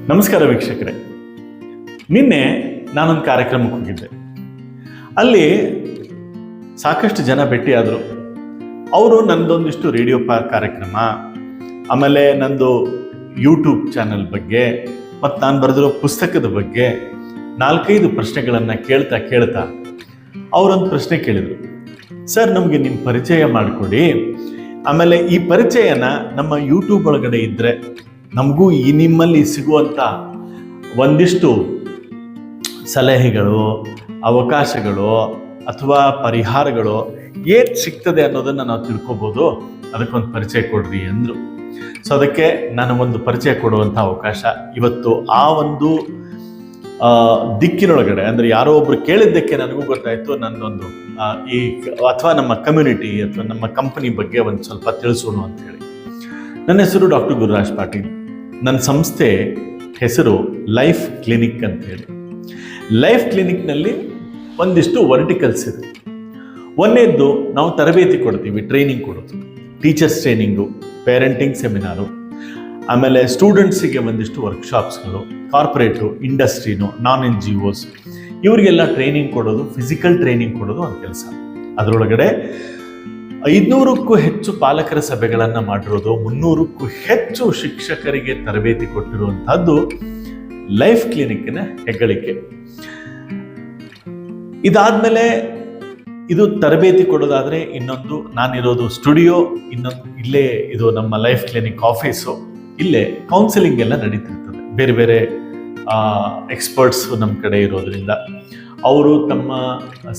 ನಮಸ್ಕಾರ ವೀಕ್ಷಕರೇ. ನಿನ್ನೆ ನಾನೊಂದು ಕಾರ್ಯಕ್ರಮಕ್ಕೆ ಹೋಗಿದ್ದೆ. ಅಲ್ಲಿ ಸಾಕಷ್ಟು ಜನ ಭೇಟಿಯಾದರು. ಅವರು ನಂದೊಂದಿಷ್ಟು ರೇಡಿಯೋ ಕಾರ್ಯಕ್ರಮ, ಆಮೇಲೆ ನಂದು ಯೂಟ್ಯೂಬ್ ಚಾನಲ್ ಬಗ್ಗೆ ಮತ್ತು ನಾನು ಬರೆದಿರೋ ಪುಸ್ತಕದ ಬಗ್ಗೆ 4-5 ಪ್ರಶ್ನೆಗಳನ್ನು ಕೇಳ್ತಾ ಅವರೊಂದು ಪ್ರಶ್ನೆ ಕೇಳಿದರು. ಸರ್, ನಮಗೆ ನಿಮ್ಮ ಪರಿಚಯ ಮಾಡಿಕೊಡಿ, ಆಮೇಲೆ ಈ ಪರಿಚಯನ ನಮ್ಮ ಯೂಟ್ಯೂಬ್ ಒಳಗಡೆ ಇದ್ದರೆ ನಮಗೂ ಈ ನಿಮ್ಮಲ್ಲಿ ಸಿಗುವಂಥ ಒಂದಿಷ್ಟು ಸಲಹೆಗಳು, ಅವಕಾಶಗಳು ಅಥವಾ ಪರಿಹಾರಗಳು ಏನು ಸಿಗ್ತದೆ ಅನ್ನೋದನ್ನು ನಾವು ತಿಳ್ಕೊಬೋದು, ಅದಕ್ಕೊಂದು ಪರಿಚಯ ಕೊಡ್ರಿ ಅಂದರು. ಸೊ ಅದಕ್ಕೆ ನಾನು ಒಂದು ಪರಿಚಯ ಕೊಡುವಂಥ ಅವಕಾಶ ಇವತ್ತು ಆ ಒಂದು ದಿಕ್ಕಿನೊಳಗಡೆ, ಅಂದರೆ ಯಾರೋ ಒಬ್ರು ಕೇಳಿದ್ದಕ್ಕೆ ನನಗೂ ಗೊತ್ತಾಯಿತು ನನ್ನೊಂದು ಈ ಅಥವಾ ನಮ್ಮ ಕಮ್ಯುನಿಟಿ ಅಥವಾ ನಮ್ಮ ಕಂಪನಿ ಬಗ್ಗೆ ಒಂದು ಸ್ವಲ್ಪ ತಿಳಿಸೋಣ ಅಂತ ಹೇಳಿ. ನನ್ನ ಹೆಸರು ಡಾಕ್ಟರ್ ಗುರುರಾಜ್ ಪಾಟೀಲ್. ನನ್ನ ಸಂಸ್ಥೆ ಹೆಸರು ಲೈಫ್ ಕ್ಲಿನಿಕ್ ಅಂತ ಹೇಳಿ. ಲೈಫ್ ಕ್ಲಿನಿಕ್ನಲ್ಲಿ ಒಂದಿಷ್ಟು ವರ್ಟಿಕಲ್ಸ್ ಇದೆ. ಒಂದನೇದ್ದು ನಾವು ತರಬೇತಿ ಕೊಡ್ತೀವಿ, ಟ್ರೈನಿಂಗ್ ಕೊಡೋದು, ಟೀಚರ್ಸ್ ಟ್ರೈನಿಂಗು, ಪೇರೆಂಟಿಂಗ್ ಸೆಮಿನಾರು, ಆಮೇಲೆ ಸ್ಟೂಡೆಂಟ್ಸಿಗೆ ಒಂದಿಷ್ಟು ವರ್ಕ್ಶಾಪ್ಸ್ಗಳು, ಕಾರ್ಪೊರೇಟು, ಇಂಡಸ್ಟ್ರಿನೋ, ನಾನ್ NGOs ಇವರಿಗೆಲ್ಲ ಟ್ರೈನಿಂಗ್ ಕೊಡೋದು, ಫಿಸಿಕಲ್ ಟ್ರೈನಿಂಗ್ ಕೊಡೋದು ಒಂದು ಕೆಲಸ. ಅದರೊಳಗಡೆ 500ಕ್ಕೂ ಹೆಚ್ಚು ಪಾಲಕರ ಸಭೆಗಳನ್ನು ಮಾಡಿರೋದು, 300ಕ್ಕೂ ಹೆಚ್ಚು ಶಿಕ್ಷಕರಿಗೆ ತರಬೇತಿ ಕೊಟ್ಟಿರುವಂತಹದ್ದು ಲೈಫ್ ಕ್ಲಿನಿಕ್ನ ಹೆಗ್ಗಳಿಕೆ. ಇದಾದ್ಮೇಲೆ ಇದು ತರಬೇತಿ ಕೊಡೋದಾದ್ರೆ ಇನ್ನೊಂದು, ನಾನಿರೋದು ಸ್ಟುಡಿಯೋ, ಇನ್ನೊಂದು ಇಲ್ಲೇ ಇದು ನಮ್ಮ ಲೈಫ್ ಕ್ಲಿನಿಕ್ ಆಫೀಸು. ಇಲ್ಲೇ ಕೌನ್ಸಿಲಿಂಗ್ ಎಲ್ಲ ನಡೀತಿರ್ತದೆ. ಬೇರೆ ಬೇರೆ ಎಕ್ಸ್ಪರ್ಟ್ಸ್ ನಮ್ಮ ಕಡೆ ಇರೋದ್ರಿಂದ ಅವರು ತಮ್ಮ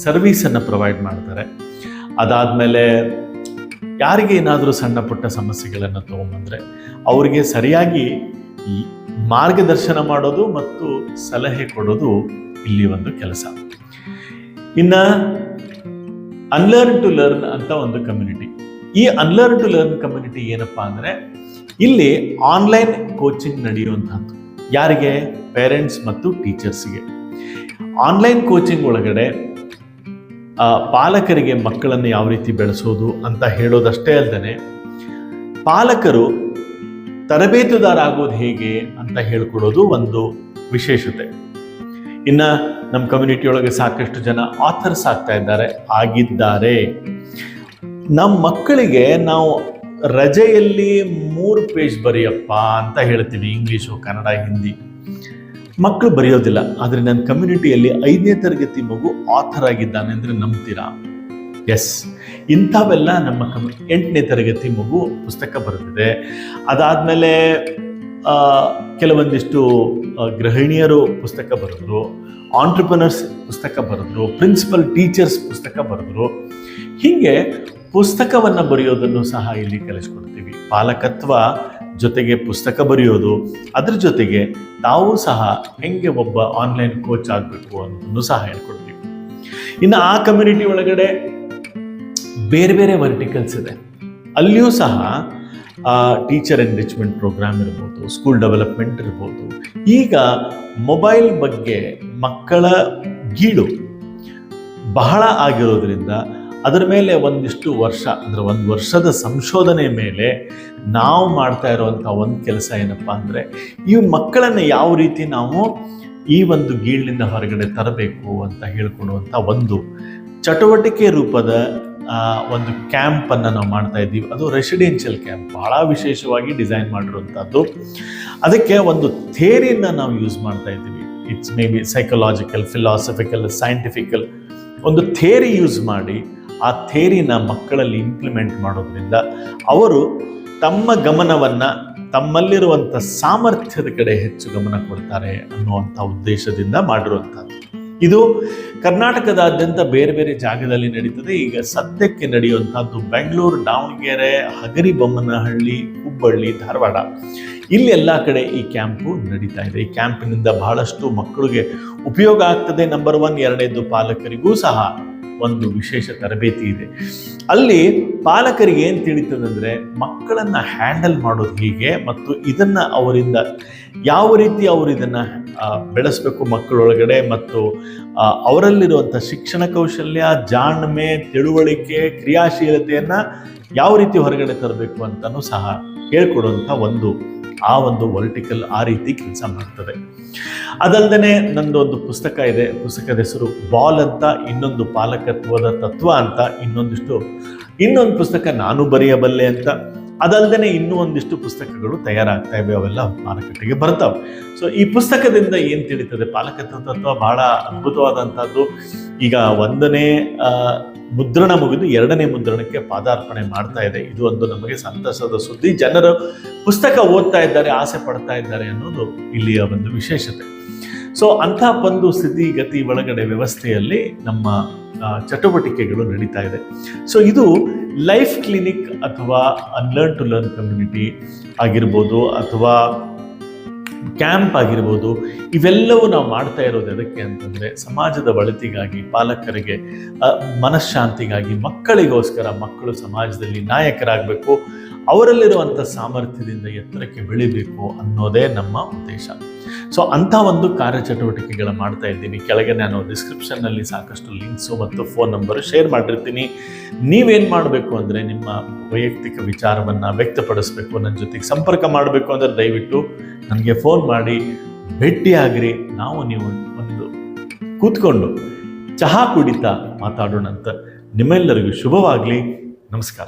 ಸರ್ವೀಸನ್ನು ಪ್ರೊವೈಡ್ ಮಾಡ್ತಾರೆ. ಅದಾದಮೇಲೆ ಯಾರಿಗೆ ಏನಾದರೂ ಸಣ್ಣ ಪುಟ್ಟ ಸಮಸ್ಯೆಗಳನ್ನು ತೊಗೊಂಬಂದರೆ ಅವರಿಗೆ ಸರಿಯಾಗಿ ಮಾರ್ಗದರ್ಶನ ಮಾಡೋದು ಮತ್ತು ಸಲಹೆ ಕೊಡೋದು ಇಲ್ಲಿ ಒಂದು ಕೆಲಸ. ಇನ್ನು ಅನ್ಲರ್ನ್ ಟು ಲರ್ನ್ ಅಂತ ಒಂದು ಕಮ್ಯುನಿಟಿ. ಈ ಅನ್ಲರ್ನ್ ಟು ಲರ್ನ್ ಕಮ್ಯುನಿಟಿ ಏನಪ್ಪಾ ಅಂದರೆ, ಇಲ್ಲಿ ಆನ್ಲೈನ್ ಕೋಚಿಂಗ್ ನಡೆಯುವಂಥದ್ದು. ಯಾರಿಗೆ? ಪೇರೆಂಟ್ಸ್ ಮತ್ತು ಟೀಚರ್ಸ್ಗೆ. ಆನ್ಲೈನ್ ಕೋಚಿಂಗ್ ಒಳಗಡೆ ಪಾಲಕರಿಗೆ ಮಕ್ಕಳನ್ನು ಯಾವ ರೀತಿ ಬೆಳೆಸೋದು ಅಂತ ಹೇಳೋದಷ್ಟೇ ಅಲ್ಲದೆ, ಪಾಲಕರು ತರಬೇತುದಾರ ಆಗೋದು ಹೇಗೆ ಅಂತ ಹೇಳ್ಕೊಡೋದು ಒಂದು ವಿಶೇಷತೆ. ಇನ್ನು ನಮ್ಮ ಕಮ್ಯುನಿಟಿಯೊಳಗೆ ಸಾಕಷ್ಟು ಜನ ಆಥರ್ಸ್ ಆಗಿದ್ದಾರೆ. ನಮ್ಮ ಮಕ್ಕಳಿಗೆ ನಾವು ರಜೆಯಲ್ಲಿ 3 ಪೇಜ್ ಬರೆಯಪ್ಪ ಅಂತ ಹೇಳ್ತೀವಿ, ಇಂಗ್ಲೀಷು, ಕನ್ನಡ, ಹಿಂದಿ. ಮಕ್ಕಳು ಬರೆಯೋದಿಲ್ಲ. ಆದರೆ ನನ್ನ ಕಮ್ಯುನಿಟಿಯಲ್ಲಿ 5ನೇ ತರಗತಿ ಮಗು ಆಥರ್ ಆಗಿದ್ದಾನೆ ಅಂದರೆ ನಂಬ್ತೀರಾ? ಎಸ್, ಇಂಥವೆಲ್ಲ ನಮ್ಮ 8ನೇ ತರಗತಿ ಮಗು ಪುಸ್ತಕ ಬರೆದಿದೆ. ಅದಾದಮೇಲೆ ಕೆಲವೊಂದಿಷ್ಟು ಗೃಹಿಣಿಯರು ಪುಸ್ತಕ ಬರೆದ್ರು, ಆಂಟ್ರಪ್ರನರ್ಸ್ ಪುಸ್ತಕ ಬರೆದ್ರು, ಪ್ರಿನ್ಸಿಪಲ್ ಟೀಚರ್ಸ್ ಪುಸ್ತಕ ಬರೆದ್ರು. ಹೀಗೆ ಪುಸ್ತಕವನ್ನು ಬರೆಯೋದನ್ನು ಸಹ ಇಲ್ಲಿ ಕಲಿಸ್ಕೊಡ್ತೀವಿ. ಪಾಲಕತ್ವ ಜೊತೆಗೆ ಪುಸ್ತಕ ಬರೆಯೋದು, ಅದ್ರ ಜೊತೆಗೆ ತಾವು ಸಹ ಹೆಂಗೆ ಒಬ್ಬ ಆನ್ಲೈನ್ ಕೋಚ್ ಆಗಬೇಕು ಅನ್ನೋದನ್ನು ಸಹ ಹೇಳ್ಕೊಡ್ತೀವಿ. ಇನ್ನು ಆ ಕಮ್ಯುನಿಟಿ ಒಳಗಡೆ ಬೇರೆ ಬೇರೆ ವರ್ಟಿಕಲ್ಸ್ ಇದೆ. ಅಲ್ಲಿಯೂ ಸಹ ಟೀಚರ್ ಎನ್ರಿಚ್ಮೆಂಟ್ ಪ್ರೋಗ್ರಾಮ್ ಇರ್ಬೋದು, ಸ್ಕೂಲ್ ಡೆವಲಪ್ಮೆಂಟ್ ಇರ್ಬೋದು. ಈಗ ಮೊಬೈಲ್ ಬಗ್ಗೆ ಮಕ್ಕಳ ಗೀಳು ಬಹಳ ಆಗಿರೋದ್ರಿಂದ ಅದರ ಮೇಲೆ ಒಂದಿಷ್ಟು ವರ್ಷ, ಅಂದರೆ 1 ವರ್ಷದ ಸಂಶೋಧನೆ ಮೇಲೆ ನಾವು ಮಾಡ್ತಾ ಇರುವಂಥ ಒಂದು ಕೆಲಸ ಏನಪ್ಪ ಅಂದರೆ, ಈ ಮಕ್ಕಳನ್ನು ಯಾವ ರೀತಿ ನಾವು ಈ ಒಂದು ಗೀಳಿನಿಂದ ಹೊರಗಡೆ ತರಬೇಕು ಅಂತ ಹೇಳ್ಕೊಡುವಂಥ ಒಂದು ಚಟುವಟಿಕೆ ರೂಪದ ಒಂದು ಕ್ಯಾಂಪನ್ನು ನಾವು ಮಾಡ್ತಾ ಇದ್ದೀವಿ. ಅದು ರೆಸಿಡೆನ್ಷಿಯಲ್ ಕ್ಯಾಂಪ್, ಬಹಳ ವಿಶೇಷವಾಗಿ ಡಿಸೈನ್ ಮಾಡಿರುವಂಥದ್ದು. ಅದಕ್ಕೆ ಒಂದು ಥಿಯರಿಯನ್ನು ನಾವು ಯೂಸ್ ಮಾಡ್ತಾ ಇದ್ದೀವಿ. It's may be psychological, philosophical, scientifical ಒಂದು ಥಿಯರಿ ಯೂಸ್ ಮಾಡಿ ಆ ಥಿಯರಿನ ಮಕ್ಕಳಲ್ಲಿ ಇಂಪ್ಲಿಮೆಂಟ್ ಮಾಡೋದ್ರಿಂದ ಅವರು ತಮ್ಮ ಗಮನವನ್ನು ತಮ್ಮಲ್ಲಿರುವಂಥ ಸಾಮರ್ಥ್ಯದ ಕಡೆ ಹೆಚ್ಚು ಗಮನ ಕೊಡ್ತಾರೆ ಅನ್ನುವಂಥ ಉದ್ದೇಶದಿಂದ ಮಾಡಿರುವಂಥದ್ದು. ಇದು ಕರ್ನಾಟಕದಾದ್ಯಂತ ಬೇರೆ ಬೇರೆ ಜಾಗದಲ್ಲಿ ನಡೀತದೆ. ಈಗ ಸದ್ಯಕ್ಕೆ ನಡೆಯುವಂಥದ್ದು ಬೆಂಗಳೂರು, ದಾವಣಗೆರೆ, ಹಗರಿಬೊಮ್ಮನಹಳ್ಳಿ, ಹುಬ್ಬಳ್ಳಿ, ಧಾರವಾಡ, ಇಲ್ಲಿ ಎಲ್ಲ ಕಡೆ ಈ ಕ್ಯಾಂಪು ನಡೀತಾ ಇದೆ. ಈ ಕ್ಯಾಂಪಿನಿಂದ ಬಹಳಷ್ಟು ಮಕ್ಕಳಿಗೆ ಉಪಯೋಗ ಆಗ್ತದೆ. ನಂಬರ್ 1. 2ನೇದು, ಪಾಲಕರಿಗೂ ಸಹ ಒಂದು ವಿಶೇಷ ತರಬೇತಿ ಇದೆ. ಅಲ್ಲಿ ಪಾಲಕರಿಗೆ ಏನು ತಿಳಿತದಂದರೆ, ಮಕ್ಕಳನ್ನು ಹ್ಯಾಂಡಲ್ ಮಾಡೋದು ಹೀಗೆ ಮತ್ತು ಇದನ್ನು ಅವರಿಂದ ಯಾವ ರೀತಿ ಅವರು ಇದನ್ನು ಬೆಳೆಸಬೇಕು ಮಕ್ಕಳೊಳಗಡೆ, ಮತ್ತು ಅವರಲ್ಲಿರುವಂಥ ಶಿಕ್ಷಣ ಕೌಶಲ್ಯ, ಜಾಣ್ಮೆ, ತಿಳುವಳಿಕೆ, ಕ್ರಿಯಾಶೀಲತೆಯನ್ನು ಯಾವ ರೀತಿ ಹೊರಗಡೆ ತರಬೇಕು ಅಂತಲೂ ಸಹ ಹೇಳ್ಕೊಡುವಂಥ ಒಂದು ಆ ಒಂದು ವರ್ಟಿಕಲ್ ಆ ರೀತಿ ಕೆಲಸ ಮಾಡ್ತದೆ. ಅದಲ್ಲದೆ ನಂದು ಒಂದು ಪುಸ್ತಕ ಇದೆ, ಪುಸ್ತಕದ ಹೆಸರು ಬಾಲ್ ಅಂತ, ಇನ್ನೊಂದು ಪಾಲಕತ್ವದ ತತ್ವ ಅಂತ, ಇನ್ನೊಂದು ಪುಸ್ತಕ ನಾನು ಬರೆಯಬಲ್ಲೆ ಅಂತ, ಅದಲ್ಲದೆ ಇನ್ನೂ ಒಂದಿಷ್ಟು ಪುಸ್ತಕಗಳು ತಯಾರಾಗ್ತಾ ಇವೆ, ಅವೆಲ್ಲ ಮಾರುಕಟ್ಟೆಗೆ ಬರ್ತಾವೆ. ಸೊ ಈ ಪುಸ್ತಕದಿಂದ ಏನು ತಿಳಿತದೆ, ಪಾಲಕತ್ವ ತತ್ವ ಬಹಳ ಅದ್ಭುತವಾದಂಥದ್ದು. ಈಗ 1ನೇ ಮುದ್ರಣ ಮುಗಿದು 2ನೇ ಮುದ್ರಣಕ್ಕೆ ಪಾದಾರ್ಪಣೆ ಮಾಡ್ತಾ ಇದೆ. ಇದು ಒಂದು ನಮಗೆ ಸಂತಸದ ಸುದ್ದಿ. ಜನರು ಪುಸ್ತಕ ಓದ್ತಾ ಇದ್ದಾರೆ, ಆಸೆ ಪಡ್ತಾ ಇದ್ದಾರೆ ಅನ್ನೋದು ಇಲ್ಲಿಯ ಒಂದು ವಿಶೇಷತೆ. ಸೊ ಅಂಥ ಒಂದು ಸ್ಥಿತಿಗತಿ ಒಳಗಡೆ ವ್ಯವಸ್ಥೆಯಲ್ಲಿ ನಮ್ಮ ಚಟುವಟಿಕೆಗಳು ನಡೀತಾ ಇದೆ. ಸೊ ಇದು ಲೈಫ್ ಕ್ಲಿನಿಕ್ ಅಥವಾ ಅನ್ಲರ್ನ್ ಟು ಲರ್ನ್ ಕಮ್ಯುನಿಟಿ ಆಗಿರ್ಬೋದು, ಅಥವಾ ಕ್ಯಾಂಪ್ ಆಗಿರ್ಬೋದು, ಇವೆಲ್ಲವೂ ನಾವು ಮಾಡ್ತಾ ಇರೋದು ಎದಕ್ಕೆ ಅಂತಂದರೆ ಸಮಾಜದ ಒಳಿತಿಗಾಗಿ, ಪಾಲಕರಿಗೆ ಮನಃಶಾಂತಿಗಾಗಿ, ಮಕ್ಕಳಿಗೋಸ್ಕರ. ಮಕ್ಕಳು ಸಮಾಜದಲ್ಲಿ ನಾಯಕರಾಗಬೇಕು, ಅವರಲ್ಲಿರುವಂಥ ಸಾಮರ್ಥ್ಯದಿಂದ ಎತ್ತರಕ್ಕೆ ಬೆಳಿಬೇಕು ಅನ್ನೋದೇ ನಮ್ಮ ಉದ್ದೇಶ. ಸೊ ಅಂಥ ಒಂದು ಕಾರ್ಯಚಟುವಟಿಕೆಗಳ ಮಾಡ್ತಾ ಇದ್ದೀನಿ. ಕೆಳಗೆ ನಾನು ಡಿಸ್ಕ್ರಿಪ್ಷನ್ನಲ್ಲಿ ಸಾಕಷ್ಟು ಲಿಂಕ್ಸು ಮತ್ತು ಫೋನ್ ನಂಬರು ಶೇರ್ ಮಾಡಿರ್ತೀನಿ. ನೀವೇನು ಮಾಡಬೇಕು ಅಂದರೆ ನಿಮ್ಮ ವೈಯಕ್ತಿಕ ವಿಚಾರವನ್ನು ವ್ಯಕ್ತಪಡಿಸಬೇಕು, ನನ್ನ ಜೊತೆಗೆ ಸಂಪರ್ಕ ಮಾಡಬೇಕು ಅಂದರೆ ದಯವಿಟ್ಟು ನನಗೆ ಫೋನ್ ಮಾಡಿ ಭೇಟಿಯಾಗ್ರಿ. ನೀವು ಒಂದು ಕೂತ್ಕೊಂಡು ಚಹಾ ಕುಡಿತಾ ಮಾತಾಡೋಣ ಅಂತ. ನಿಮ್ಮೆಲ್ಲರಿಗೂ ಶುಭವಾಗಲಿ. ನಮಸ್ಕಾರ.